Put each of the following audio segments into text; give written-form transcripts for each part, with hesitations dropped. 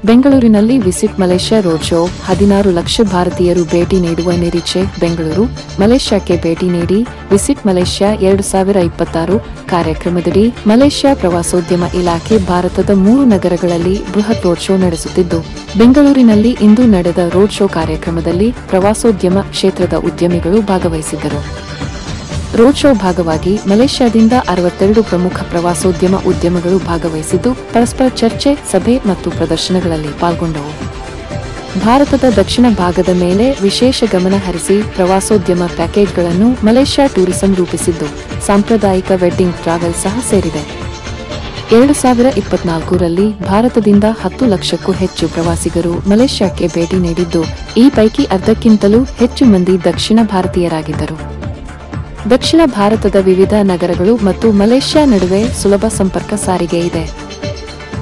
ಬೆಂಗಳೂರಿನಲ್ಲಿ visit Malaysia road show 16 lakh ಭಾರತೀಯರು ಭೇಟಿ ನೀಡುವ ನಿರೀಕ್ಷೆ. ಬೆಂಗಳೂರು ಮಲೇಷ್ಯಾಕ್ಕೆ ಭೇಟಿ ನೀಡಿ ವಿಸಿಟ್ ಮಲೇಷ್ಯಾ 2026 ಕಾರ್ಯಕ್ರಮದಡಿ ಮಲೇಷ್ಯಾ ಪ್ರವಾಸೋದ್ಯಮ ಇಲಾಖೆ ಭಾರತದ 3 ನಗರಗಳಲ್ಲಿ ಬೃಹತ್ ರೋಡ್ ಶೋ ನಡೆಸುತ್ತಿದ್ದು, ಬೆಂಗಳೂರಿನಲ್ಲಿ ಇಂದು ನಡೆದ ರೋಡ್ ಶೋ ಕಾರ್ಯಕ್ರಮದಲ್ಲಿ ಪ್ರವಾಸೋದ್ಯಮ ಕ್ಷೇತ್ರದ ಉದ್ಯಮಿಗಳು ಭಾಗವಹಿಸಿದ್ದರು. ರೋಡ್ ಶೋ ಭಾಗವಾಗಿ ಮಲೇಷ್ಯಾದಿಂದ 62 ಪ್ರಮುಖ ಪ್ರವಾಸೋದ್ಯಮ ಉದ್ಯಮಗಳು ಭಾಗವಹಿಸಿದ್ದು, ಪರಸ್ಪರ ಚರ್ಚೆ, ಸಭೆ ಮತ್ತು ಪ್ರದರ್ಶನಗಳಲ್ಲಿ ಪಾಲ್ಗೊಂಡವು. ಭಾರತದ ದಕ್ಷಿಣ ಭಾಗದ ಮೇಲೆ ವಿಶೇಷ ಗಮನ ಹರಿಸಿ ಪ್ರವಾಸೋದ್ಯಮ ಪ್ಯಾಕೇಜ್ಗಳನ್ನು ಮಲೇಷ್ಯಾ ಟೂರಿಸಂ ರೂಪಿಸಿದ್ದು, ಸಾಂಪ್ರದಾಯಿಕ ವೆಡ್ಡಿಂಗ್ ಟ್ರಾವೆಲ್ ಸಹ ಸೇರಿದೆ. 2024ರಲ್ಲಿ ಭಾರತದಿಂದ 10 ಲಕ್ಷಕ್ಕೂ ಹೆಚ್ಚು ಪ್ರವಾಸಿಗರು ಮಲೇಷ್ಯಾಕ್ಕೆ ಭೇಟಿ ನೀಡಿದ್ದು, ಈ ಪೈಕಿ ಅರ್ಧಕ್ಕಿಂತಲೂ ಹೆಚ್ಚು ಮಂದಿ ದಕ್ಷಿಣ ಭಾರತೀಯರಾಗಿದ್ದರು. ದಕ್ಷಿಣ ಭಾರತದ ವಿವಿಧ ನಗರಗಳು ಮತ್ತು ಮಲೇಷ್ಯಾ ನಡುವೆ ಸುಲಭ ಸಂಪರ್ಕ ಸಾರಿಗೆ ಇದೆ.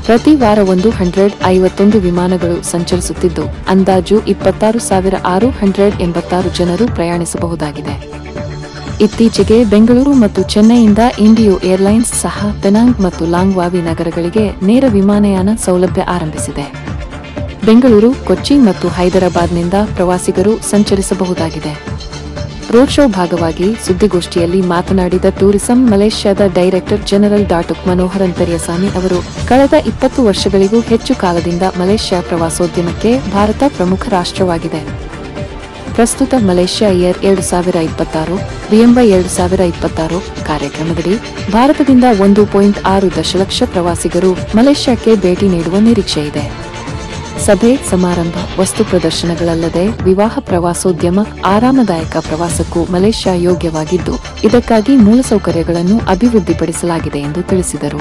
ಪ್ರತಿ ವಾರ 151 ವಿಮಾನಗಳು ಸಂಚರಿಸುತ್ತಿದ್ದು, ಅಂದಾಜು 26,686 ಜನರು ಪ್ರಯಾಣಿಸಬಹುದಾಗಿದೆ. ಇತ್ತೀಚೆಗೆ ಬೆಂಗಳೂರು ಮತ್ತು ಚೆನ್ನೈಯಿಂದ ಇಂಡಿಯೋ ಏರ್ಲೈನ್ಸ್ ಸಹ ಪೆನಾಂಗ್ ಮತ್ತು ಲಾಂಗ್ವಾವಿ ನಗರಗಳಿಗೆ ನೇರ ವಿಮಾನಯಾನ ಸೌಲಭ್ಯ ಆರಂಭಿಸಿದೆ. ಬೆಂಗಳೂರು, ಕೊಚ್ಚಿ ಮತ್ತು ಹೈದರಾಬಾದ್ನಿಂದ ಪ್ರವಾಸಿಗರು ಸಂಚರಿಸಬಹುದಾಗಿದೆ. ರೋಡ್ ಶೋ ಭಾಗವಾಗಿ ಸುದ್ದಿಗೋಷ್ಠಿಯಲ್ಲಿ ಮಾತನಾಡಿದ ಟೂರಿಸಂ ಮಲೇಷ್ಯಾದ ಡೈರೆಕ್ಟರ್ ಜನರಲ್ ಡಾ. ಮನೋಹರನ್ ಪೆರಿಯಸಾಮಿ ಅವರು, ಕಳೆದ 20 ವರ್ಷಗಳಿಗೂ ಹೆಚ್ಚು ಕಾಲದಿಂದ ಮಲೇಷ್ಯಾ ಪ್ರವಾಸೋದ್ಯಮಕ್ಕೆ ಭಾರತ ಪ್ರಮುಖ ರಾಷ್ಟ್ರವಾಗಿದೆ. ಪ್ರಸ್ತುತ ಮಲೇಷ್ಯಾ ಇಯರ್ 2026 ರಿಯಂಬ 2026 ಕಾರ್ಯಕ್ರಮದಡಿ ಭಾರತದಿಂದ 1.6 ದಶಲಕ್ಷ ಪ್ರವಾಸಿಗರು ಮಲೇಷ್ಯಾಕ್ಕೆ ಭೇಟಿ ನೀಡುವ ನಿರೀಕ್ಷೆ ಇದೆ. ಸಭೆ, ಸಮಾರಂಭ, ವಸ್ತು ಪ್ರದರ್ಶನಗಳಲ್ಲದೆ ವಿವಾಹ ಪ್ರವಾಸೋದ್ಯಮ, ಆರಾಮದಾಯಕ ಪ್ರವಾಸಕ್ಕೂ ಮಲೇಷ್ಯಾ ಯೋಗ್ಯವಾಗಿದ್ದು, ಇದಕ್ಕಾಗಿ ಮೂಲಸೌಕರ್ಯಗಳನ್ನು ಅಭಿವೃದ್ಧಿಪಡಿಸಲಾಗಿದೆ ಎಂದು ತಿಳಿಸಿದರು.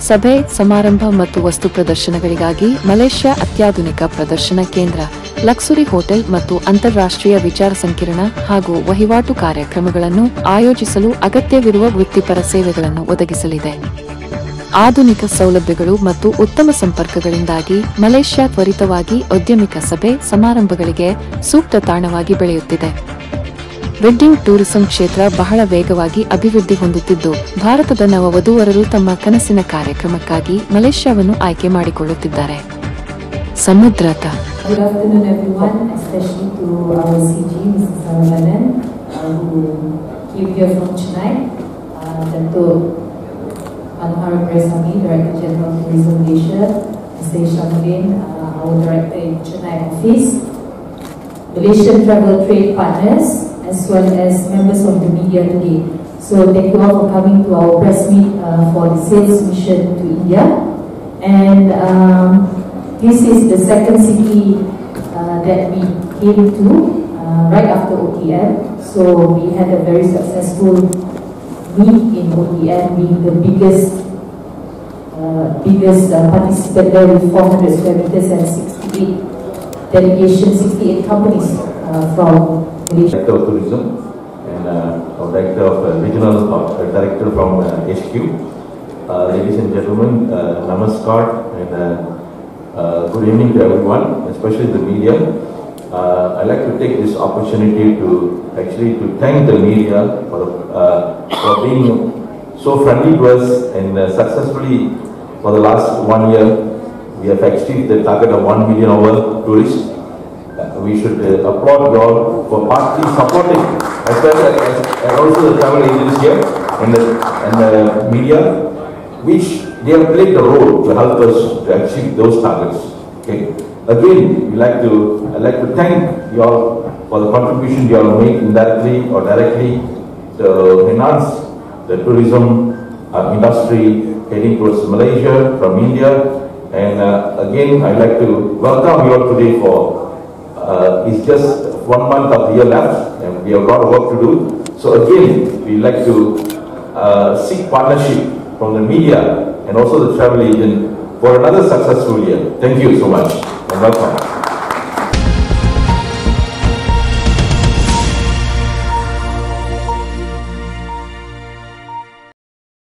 ಸಭೆ, ಸಮಾರಂಭ ಮತ್ತು ವಸ್ತು ಪ್ರದರ್ಶನಗಳಿಗಾಗಿ ಮಲೇಷ್ಯಾ ಅತ್ಯಾಧುನಿಕ ಪ್ರದರ್ಶನ ಕೇಂದ್ರ, ಲಕ್ಸುರಿ ಹೋಟೆಲ್ ಮತ್ತು ಅಂತಾರಾಷ್ಟ್ರೀಯ ವಿಚಾರ ಸಂಕಿರಣ ಹಾಗೂ ವಹಿವಾಟು ಕಾರ್ಯಕ್ರಮಗಳನ್ನು ಆಯೋಜಿಸಲು ಅಗತ್ಯವಿರುವ ವೃತ್ತಿಪರ ಸೇವೆಗಳನ್ನು ಒದಗಿಸಲಿದೆ. ಆಧುನಿಕ ಸೌಲಭ್ಯಗಳು ಮತ್ತು ಉತ್ತಮ ಸಂಪರ್ಕಗಳಿಂದಾಗಿ ಮಲೇಷ್ಯಾ ತ್ವರಿತವಾಗಿ ಔದ್ಯಮಿಕ ಸಭೆ, ಸಮಾರಂಭಗಳಿಗೆ ಸೂಕ್ತ ತಾಣವಾಗಿ ಬೆಳೆಯುತ್ತಿದೆ. ವೆಡ್ಡಿಂಗ್ ಟೂರಿಸಂ ಕ್ಷೇತ್ರ ಬಹಳ ವೇಗವಾಗಿ ಅಭಿವೃದ್ಧಿ ಹೊಂದುತ್ತಿದ್ದು, ಭಾರತದ ನವವಧೂವರರು ತಮ್ಮ ಕನಸಿನ ಕಾರ್ಯಕ್ರಮಕ್ಕಾಗಿ ಮಲೇಷ್ಯಾವನ್ನು ಆಯ್ಕೆ ಮಾಡಿಕೊಳ್ಳುತ್ತಿದ್ದಾರೆ. ಸಮುದ್ರತ Good afternoon everyone, especially to our CG, Mrs. Saravanan, who came here from Chennai, Dato' Manohara Peyasamy, Director General of Tourism Malaysia, Mr. Hishamuddin, our Director in Chennai office, Malaysian Travel Trade Partners, as well as members of the media today. So thank you all for coming to our press meet for the sales mission to India. And this is the second city that we came to right after OTM. So we had a very successful week in OTM, being the biggest participant there with 400 square meters and 68 delegations, 68 companies from Malaysia. Director of Tourism and Director of Regional Director from HQ. Ladies and gentlemen, namaskar and good evening to everyone, especially the media. I'd like to take this opportunity to thank the media for being so friendly to us, and successfully for the last 1 year we have achieved the target of 1 million over tourists. We should applaud you all for partly supporting, especially and also the travel agents here and the media, which they have played the role to help us to achieve those targets. Okay. Again, I'd like to thank you all for the contribution you all make indirectly or directly to enhance the tourism industry heading towards Malaysia from India. And again, I'd like to welcome you all today for it's just 1 month of the year left and we have a lot of work to do. So again, we'd like to seek partnership from the media and also the travel agent for another successful year. Thank you so much and welcome.